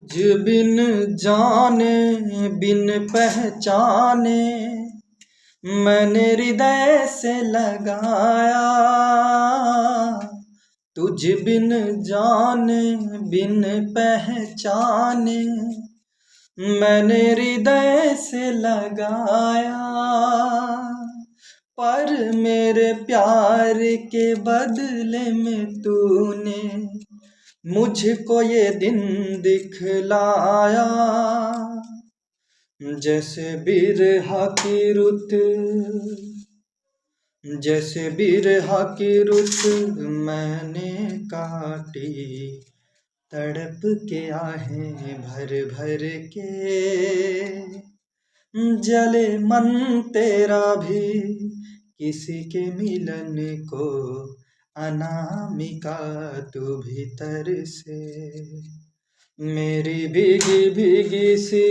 तुझ बिन जाने बिन पहचाने मैंने हृदय से लगाया। तुझ बिन जाने बिन पहचाने मैंने हृदय से लगाया। पर मेरे प्यार के बदले में तूने मुझको ये दिन दिखलाया। जैसे बिरहा की रुत, जैसे बिरहा की रुत मैंने काटी, तड़प के आहें भर भर के। जले मन तेरा भी किसी के मिलन को, अनामिका तू भीतर से। मेरी भीगी भीगी सी